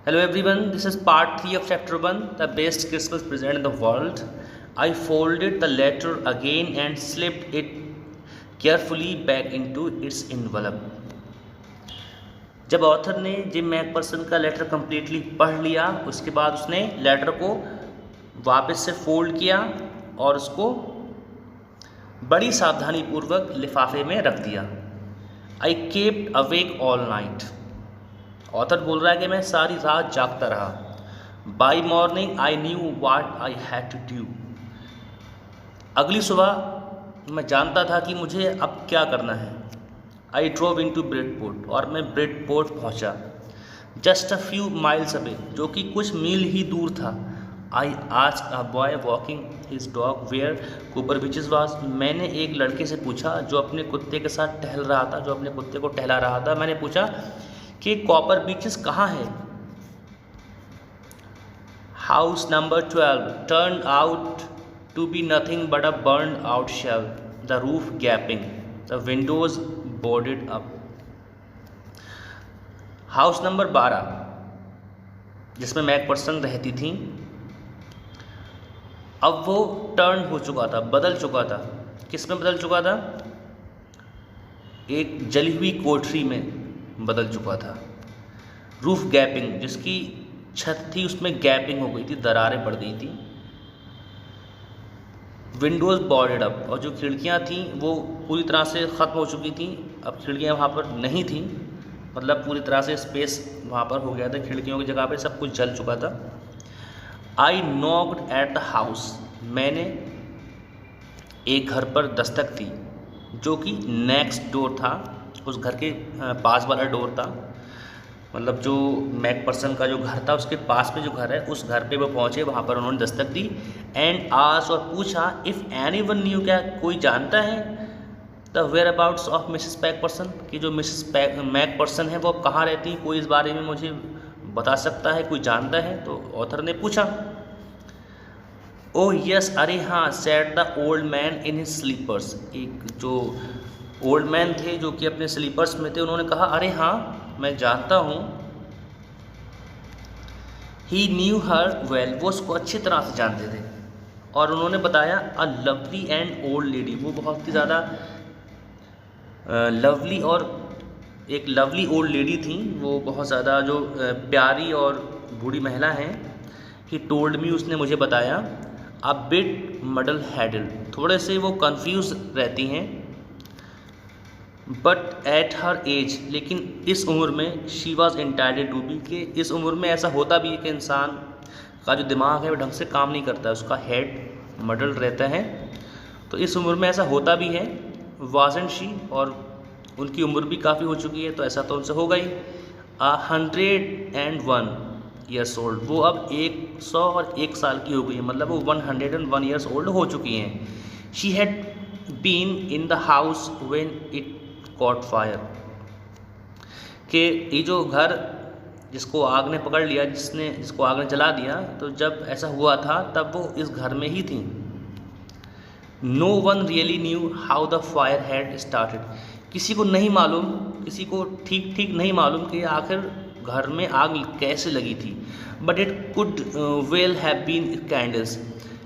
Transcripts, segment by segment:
Hello everyone, this is part 3 of chapter 1, the best Christmas present in the world. I folded the letter again and slipped it carefully back into its envelope. जब author ने gym McPherson का letter completely पढ़ लिया, उसके बाद उसने letter को वापस से फोल्ड किया और उसको बड़ी सावधानी पूर्वक लिफाफे में रख दिया। I kept awake all night. Author बोल रहा है कि मैं सारी रात जागता रहा। By morning I knew what I had to do. अगली सुबह मैं जानता था कि मुझे अब क्या करना है। आई ड्रोव इन टू ब्रेडपोर्ट और मैं ब्रेडपोर्ट पहुंचा। Just a few miles away, जो कि कुछ मील ही दूर था। I asked a boy walking his dog where Cooper Beeches was. मैंने एक लड़के से पूछा जो अपने कुत्ते के साथ टहल रहा था, जो अपने कुत्ते को टहला रहा था। मैंने पूछा कि कॉपर बीचेस कहाँ है। House number 12 turn out to be nothing but a burn out shell, the roof gaping, the windows boarded up. House number 12 जिसमें मैकपर्सन रहती थी, अब वो टर्न हो चुका था, बदल चुका था। किस में बदल चुका था? एक जली हुई कोठरी में बदल चुका था। रूफ गैपिंग, जिसकी छत थी उसमें गैपिंग हो गई थी, दरारें पड़ गई थी। विंडोज़ बॉर्डेड अप, और जो खिड़कियां थी वो पूरी तरह से ख़त्म हो चुकी थी। अब खिड़कियां वहाँ पर नहीं थी, मतलब पूरी तरह से स्पेस वहाँ पर हो गया था, खिड़कियों की जगह पे सब कुछ जल चुका था। आई नॉक्ड एट द हाउस, मैंने एक घर पर दस्तक दी जो कि नेक्स्ट डोर था, उस घर के पास वाला डोर था। मतलब जो मैकपर्सन का जो घर था उसके पास में जो घर है, उस घर पे वो पहुँचे, वहाँ पर उन्होंने दस्तक दी। एंड आस्क्ड, और पूछा, इफ़ एनीवन न्यू, क्या कोई जानता है the whereabouts of Mrs McPherson, कि जो मिसेस मैकपर्सन है वो अब कहाँ रहती हैं, कोई इस बारे में मुझे बता सकता है, कोई जानता है? तो ऑथर ने पूछा। ओह यस, अरे हाँ, said the old man in his slippers. एक जो ओल्ड मैन थे जो कि अपने स्लीपर्स में थे, उन्होंने कहा, अरे हाँ मैं जानता हूँ। ही न्यू हर वेल, वो उसको अच्छी तरह से जानते थे। और उन्होंने बताया, a lovely and old lady, वो बहुत ही ज़्यादा लवली और एक लवली ओल्ड लेडी थी, वो बहुत ज़्यादा जो प्यारी और बूढ़ी महिला हैं। ही टोल्ड मी, उसने मुझे बताया, अ बिट मडल हैडल, थोड़े से वो कंफ्यूज रहती हैं। बट एट हर एज, लेकिन इस उम्र में, she was entitled to be, कि इस उम्र में ऐसा होता भी है कि इंसान का जो दिमाग है वो ढंग से काम नहीं करता है, उसका हेड मडल रहता है, तो इस उम्र में ऐसा होता भी है। वाजंट शी, और उनकी उम्र भी काफ़ी हो चुकी है, तो ऐसा तो उनसे हो गई। 101 ईयर्स ओल्ड, वो अब 101 साल की हो गई है, मतलब वो 101 ईयर्स ओल्ड हो चुकी हैं। She had been in the house when it caught fire, कि ये जो घर जिसको आग ने पकड़ लिया, जिसको आग ने जला दिया, तो जब ऐसा हुआ था तब वो इस घर में ही थी। No one really knew how the fire had started, किसी को नहीं मालूम, किसी को ठीक नहीं मालूम कि आखिर घर में आग कैसे लगी थी। But it could well have been candles,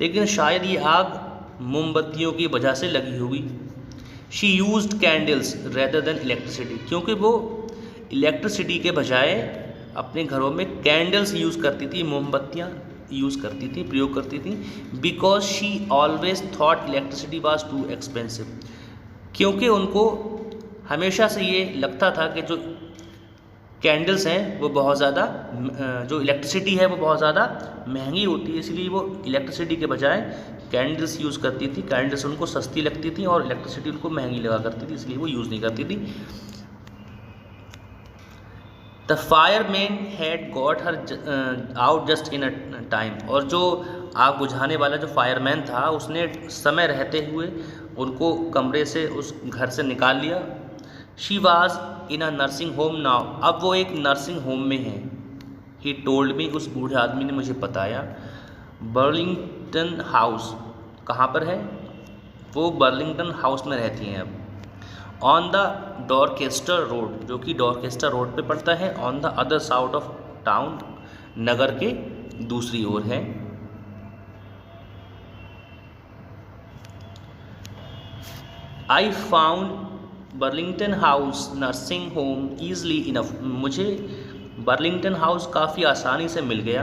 लेकिन शायद ये आग मोमबत्तियों की वजह से लगी होगी। She used candles rather than electricity, क्योंकि वो इलेक्ट्रिसिटी के बजाय अपने घरों में कैंडल्स यूज़ करती थी, मोमबत्तियाँ यूज़ करती थी, प्रयोग करती थी। Because she always thought electricity was too expensive, क्योंकि उनको हमेशा से ये लगता था कि जो कैंडल्स हैं वो बहुत ज़्यादा, जो इलेक्ट्रिसिटी है वो बहुत ज़्यादा महंगी होती है, इसलिए वो इलेक्ट्रिसिटी के बजाय कैंडल्स यूज़ करती थी। कैंडल्स उनको सस्ती लगती थी और इलेक्ट्रिसिटी उनको महंगी लगा करती थी, इसलिए वो यूज़ नहीं करती थी। The fireman had got her out just in a time, और जो आग बुझाने वाला जो फायरमैन था उसने समय रहते हुए उनको कमरे से, उस घर से निकाल लिया। She was in a nursing home now, अब वो एक नर्सिंग होम में है। ही टोल्ड मी, उस बूढ़े आदमी ने मुझे बताया। बर्लिंगटन हाउस, कहाँ पर है? वो बर्लिंगटन हाउस में रहती हैं अब। ऑन द डॉर्केस्टर रोड, जो कि डॉर्केस्टर रोड पे पड़ता है, on the other side of town, नगर के दूसरी ओर है। I found Burlington House nursing home easily enough, मुझे बर्लिंगटन हाउस काफ़ी आसानी से मिल गया।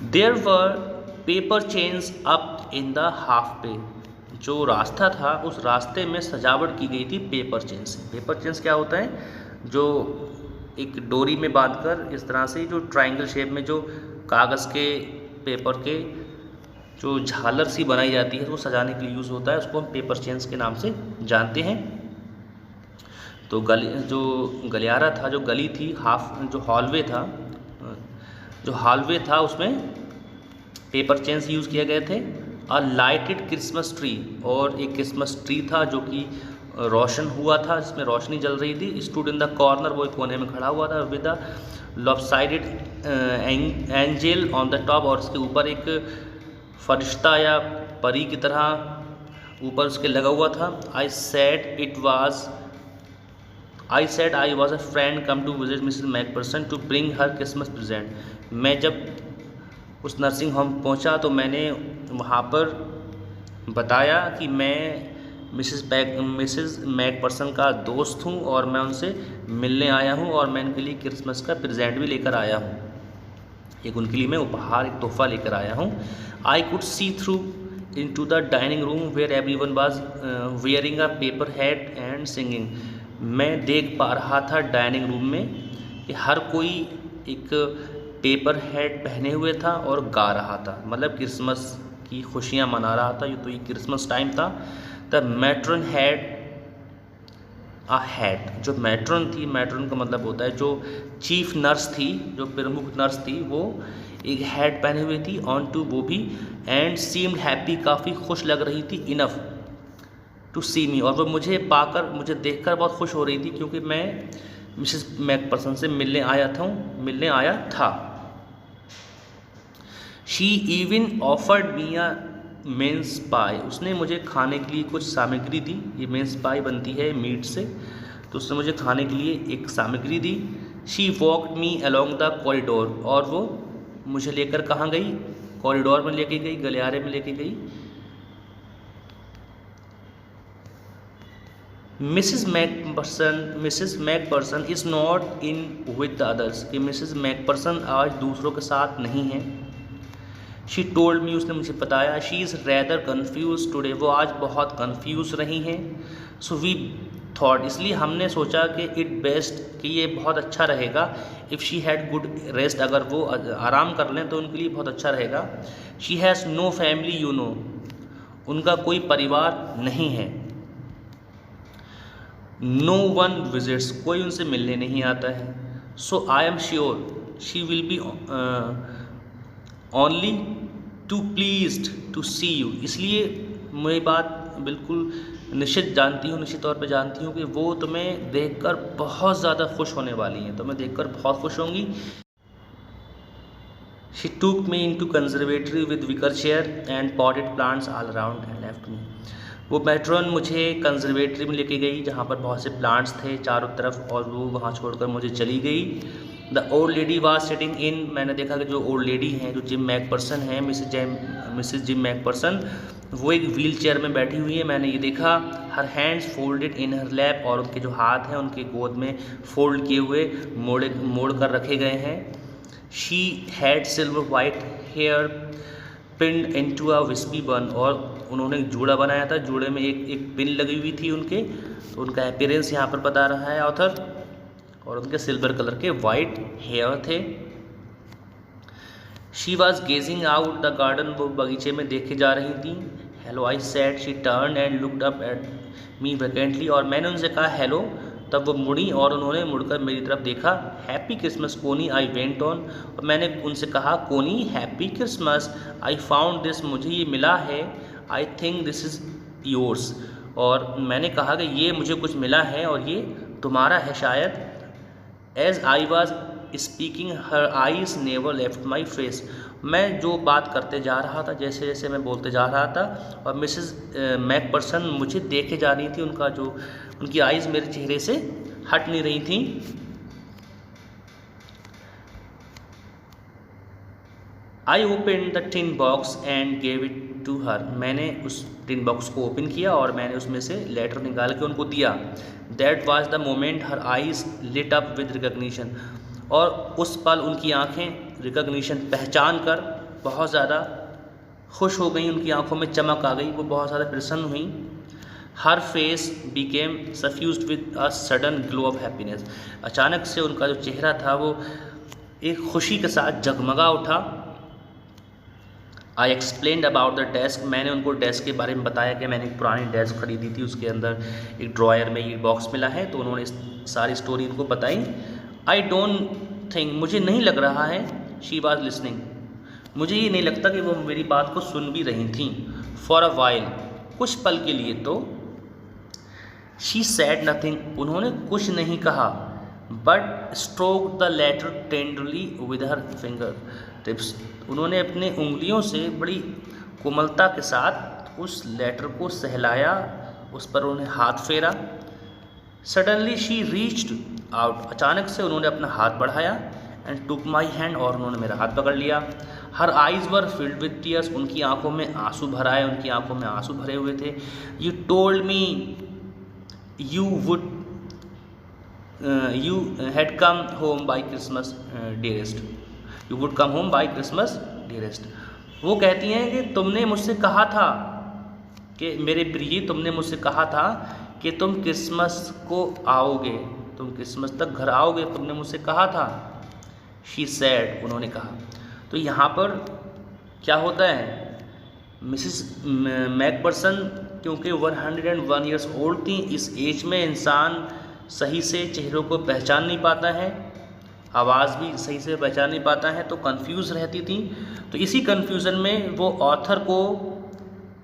There were paper chains up in the half way, जो रास्ता था उस रास्ते में सजावट की गई थी पेपर चेन से। पेपर चेन्स क्या होता है, जो एक डोरी में बांधकर इस तरह से जो ट्रायंगल शेप में जो कागज़ के पेपर के जो झालर सी बनाई जाती है वो सजाने के लिए यूज़ होता है, उसको हम पेपर चेन्स के नाम से जानते हैं। तो जो गलियारा था, जो गली थी, जो हॉलवे था उसमें पेपर चेन्स यूज़ किए गए थे। अ लाइटेड क्रिसमस ट्री, और एक क्रिसमस ट्री था जो कि रोशन हुआ था, जिसमें रोशनी जल रही थी। स्टूड इन द कॉर्नर, वो एक कोने में खड़ा हुआ था। With the lopsided angel on the top, और उसके ऊपर एक फरिश्ता या परी की तरह ऊपर उसके लगा हुआ था। I said I was a friend come to visit Mrs McPherson to bring her Christmas present. मैं जब उस नर्सिंग होम पहुंचा तो मैंने वहाँ पर बताया कि मैं मिसेस मैकपर्सन का दोस्त हूँ और मैं उनसे मिलने आया हूँ और मैं उनके लिए क्रिसमस का प्रेजेंट भी लेकर आया हूँ, एक उनके लिए मैं उपहार, एक तोहफा लेकर आया हूँ। I could see through into the dining room where everyone was wearing a paper hat and singing. मैं देख पा रहा था डाइनिंग रूम में कि हर कोई एक पेपर हैट पहने हुए था और गा रहा था, मतलब क्रिसमस की खुशियाँ मना रहा था। तो ये क्रिसमस टाइम था। The matron had a hat, जो मैट्रन थी, मैट्रन का मतलब होता है जो चीफ नर्स थी, जो प्रमुख नर्स थी, वो एक हैट पहने हुई थी ऑन टू, वो भी, एंड सीम्ड हैप्पी, काफ़ी खुश लग रही थी, इनफ टू सी मी, और वो मुझे देखकर बहुत खुश हो रही थी क्योंकि मैं मिसेस मैकपर्सन से मिलने आया था। She even offered me a mince pie, उसने मुझे खाने के लिए कुछ सामग्री दी। ये मेन्स पाई बनती है मीट से, तो उसने मुझे खाने के लिए एक सामग्री दी। She walked me along the corridor, और वो मुझे लेकर कहाँ गई, कॉरिडोर में लेके गई, गलियारे में लेके गई। Mrs McPherson is not in with the others, कि मिसेस मैकपर्सन आज दूसरों के साथ नहीं है। शी टोल्ड मी, उसने मुझे बताया। She is rather confuse today, वो आज बहुत कन्फ्यूज रही हैं। सो वी थॉट, इसलिए हमने सोचा कि इट बेस्ट, कि ये बहुत अच्छा रहेगा, if she had good rest, अगर वो आराम कर लें तो उनके लिए बहुत अच्छा रहेगा। She has no family you know, उनका कोई परिवार नहीं है। नो वन विजिट्स, कोई उनसे मिलने नहीं आता है। So I am sure she will be only too pleased to see you, इसलिए मैं ये बात बिल्कुल निश्चित तौर पे जानती हूँ कि वो तुम्हें देखकर बहुत ज़्यादा खुश होने वाली हैं, तुम्हें देखकर बहुत खुश होंगी। She took me in to conservatory with wicker chair and potted plants all around and left me, वो मैट्रन मुझे कंजर्वेटरी में लेके गई जहाँ पर बहुत से प्लांट्स थे चारों तरफ, और वो वहाँ छोड़कर मुझे चली गई। The old lady was sitting in, मैंने देखा कि जो ओल्ड लेडी हैं, जो जिम मैकपर्सन है, मिसेस जिम मैकपर्सन, वो एक व्हील चेयर में बैठी हुई है, मैंने ये देखा। हर हैंड्स फोल्डेड इन हर लैप, और उनके जो हाथ हैं उनके गोद में फोल्ड किए हुए मोड़ कर रखे गए हैं। She had silver white hair pinned into a wispy bun, और उन्होंने एक जूड़ा बनाया था, जूड़े में एक पिन लगी हुई थी उनके, तो उनका अपीयरेंस यहाँ पर बता रहा है ऑथर, और उनके सिल्वर कलर के वाइट हेयर थे। She was gazing out the garden, वो बगीचे में देखे जा रही थी। Hello I said, she turn and looked up at me vacantly, और मैंने उनसे कहा हेलो, तब वो मुड़ी और उन्होंने मुड़कर मेरी तरफ देखा। हैप्पी क्रिसमस कोनी, आई वेंट ऑन, और मैंने उनसे कहा कोनी happy Christmas, I found this, मुझे ये मिला है, I think this is yours, और मैंने कहा कि ये मुझे कुछ मिला है और ये तुम्हारा है शायद। As I was speaking her eyes never left my face, मैं जो बात करते जा रहा था, जैसे जैसे मैं बोलते जा रहा था, और मिसेस मैकपर्सन मुझे देखे जा रही थी, उनकी आइज़ मेरे चेहरे से हट नहीं रही थी। I open the tin box and gave it to her. मैंने उस टिन बॉक्स को ओपन किया और मैंने उसमें से लेटर निकाल के उनको दिया। That was the moment her eyes lit up with recognition. और उस पल उनकी आँखें रिकग्निशन पहचान कर बहुत ज़्यादा खुश हो गई, उनकी आंखों में चमक आ गई, वो बहुत ज़्यादा प्रसन्न हुई। Her face became suffused with a sudden glow of happiness. अचानक से उनका जो चेहरा था वो एक खुशी के साथ जगमगा उठा। आई एक्सप्लेन्ड अबाउट द डेस्क। मैंने उनको डेस्क के बारे में बताया कि मैंने एक पुरानी डेस्क खरीदी थी, उसके अंदर एक ड्रॉयर में ये बॉक्स मिला है, तो उन्होंने सारी स्टोरी उनको बताई। आई डोंट थिंक, मुझे नहीं लग रहा है, शी वॉज लिसनिंग, मुझे ये नहीं लगता कि वो मेरी बात को सुन भी रही थी। फॉर अ वाइल, कुछ पल के लिए तो। शी सैड नथिंग, उन्होंने कुछ नहीं कहा, but stroke the letter tenderly with her finger tips. उन्होंने अपने उंगलियों से बड़ी कोमलता के साथ उस लेटर को सहलाया, उस पर उन्होंने हाथ फेरा। सडनली शी रीच्ड आउट, अचानक से उन्होंने अपना हाथ बढ़ाया एंड टुक माई हैंड, और उन्होंने मेरा हाथ पकड़ लिया। हर eyes were filled with tears, उनकी आंखों में आंसू भर आए, उनकी आंखों में आंसू भरे हुए थे। You told me you would you had come home by Christmas dearest, you would come home by Christmas dearest. वो कहती हैं कि तुमने मुझसे कहा था कि मेरे प्रिय, तुमने मुझसे कहा था कि तुम क्रिसमस को आओगे, तुम क्रिसमस तक घर आओगे, तुमने मुझसे कहा था। शी सैड, उन्होंने कहा। तो यहाँ पर क्या होता है, मिसिस मैकपर्सन क्योंकि 101 ईयर्स ओल्ड थी, इस एज में इंसान सही से चेहरों को पहचान नहीं पाता है, आवाज़ भी सही से पहचान नहीं पाता है, तो कंफ्यूज रहती थी। तो इसी कंफ्यूजन में वो ऑथर को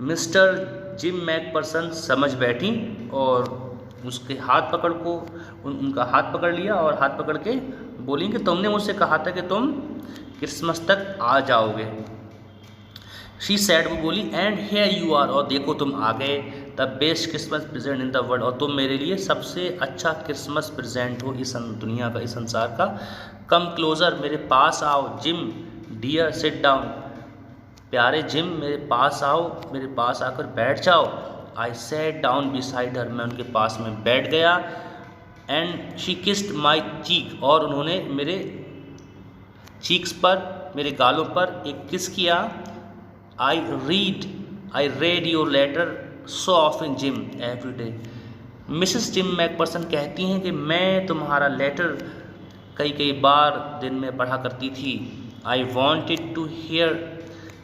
मिस्टर जिम मैकपर्सन समझ बैठी और उसके हाथ पकड़ को उनका हाथ पकड़ लिया और हाथ पकड़ के बोली कि तुमने मुझसे कहा था कि तुम क्रिसमस तक आ जाओगे। शी सैड, वो बोली, एंड हियर यू आर, और देखो तुम आ गए, the best Christmas present in the world, और तुम मेरे लिए सबसे अच्छा क्रिसमस प्रेजेंट हो इस दुनिया का, इस संसार का। कम क्लोजर, मेरे पास आओ। जिम डियर सिट डाउन, प्यारे जिम मेरे पास आओ, मेरे पास आकर बैठ जाओ। I sat down beside her, मैं उनके पास में बैठ गया। एंड शी किस्ड माई चीक, और उन्होंने मेरे चीक्स पर, मेरे गालों पर एक किस किया। I read your letter so often Jim every day. Mrs Jim McPherson कहती हैं कि मैं तुम्हारा लेटर कई बार दिन में पढ़ा करती थी। I wanted to hear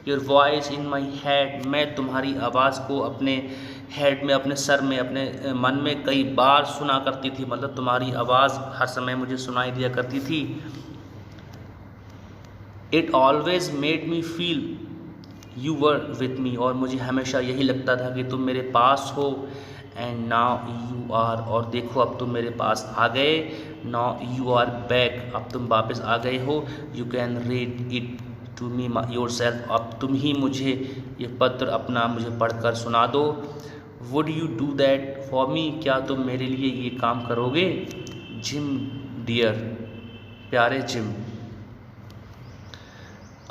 your voice in my head, मैं तुम्हारी आवाज़ को अपने हेड में, अपने सर में, अपने मन में कई बार सुना करती थी, मतलब तुम्हारी आवाज़ हर समय मुझे सुनाई दिया करती थी। It always made me feel you were with me, और मुझे हमेशा यही लगता था कि तुम मेरे पास हो। एंड नाउ यू आर, और देखो अब तुम मेरे पास आ गए। नाउ यू आर बैक, अब तुम वापस आ गए हो। You can read it to me yourself, अब तुम ही मुझे ये पत्र अपना मुझे पढ़कर सुना दो। Would you do that for me, क्या तुम मेरे लिए ये काम करोगे। जिम डियर, प्यारे gym,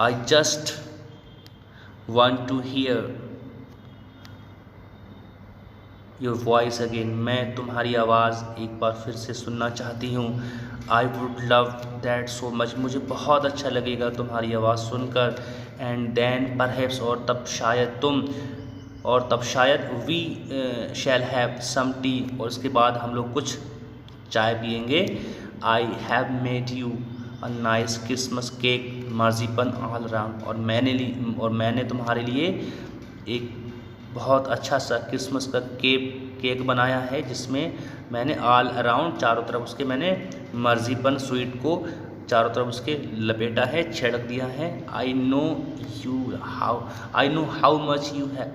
I just want to hear your voice again, मैं तुम्हारी आवाज़ एक बार फिर से सुनना चाहती हूँ। I would love that so much, मुझे बहुत अच्छा लगेगा तुम्हारी आवाज़ सुनकर। And then perhaps, और तब शायद तुम, और तब शायद we shall have some tea, और इसके बाद हम लोग कुछ चाय पियेंगे। I have made you a nice Christmas cake marzipan all around, और मैंने तुम्हारे लिए एक बहुत अच्छा सा क्रिसमस का केक बनाया है, जिसमें मैंने ऑल अराउंड, चारों तरफ उसके मैंने मार्जिपन स्वीट को चारों तरफ उसके लपेटा है, छिड़क दिया है। I know how much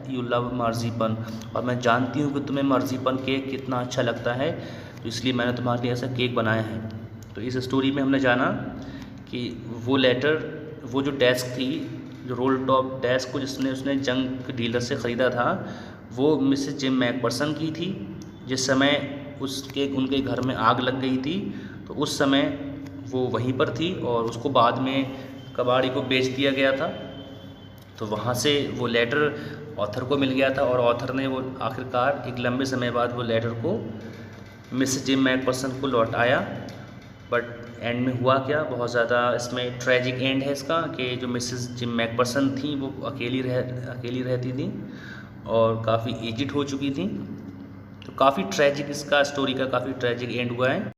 you love marzipan, और मैं जानती हूँ कि तुम्हें मार्जिपन केक कितना अच्छा लगता है, तो इसलिए मैंने तुम्हारे लिए ऐसा केक बनाया है। तो इस स्टोरी में हमने जाना कि वो लेटर, वो जो डेस्क थी, जो रोल टॉप डेस्क को जिसने उसने जंक डीलर से ख़रीदा था, वो मिसेस जिम मैकपर्सन की थी। जिस समय उनके घर में आग लग गई थी, तो उस समय वो वहीं पर थी, और उसको बाद में कबाड़ी को बेच दिया गया था। तो वहाँ से वो लेटर ऑथर को मिल गया था और ऑथर ने वो आखिरकार एक लंबे समय बाद वो लेटर को मिसेस जिम मैकपर्सन को लौटाया। बट एंड में हुआ क्या, बहुत ज़्यादा इसमें ट्रेजिक एंड है इसका कि जो मिसेस जिम मैकपर्सन थी वो अकेली रहती थी और काफ़ी एजिड हो चुकी थी। तो काफ़ी ट्रेजिक इसका स्टोरी का काफ़ी ट्रेजिक एंड हुआ है।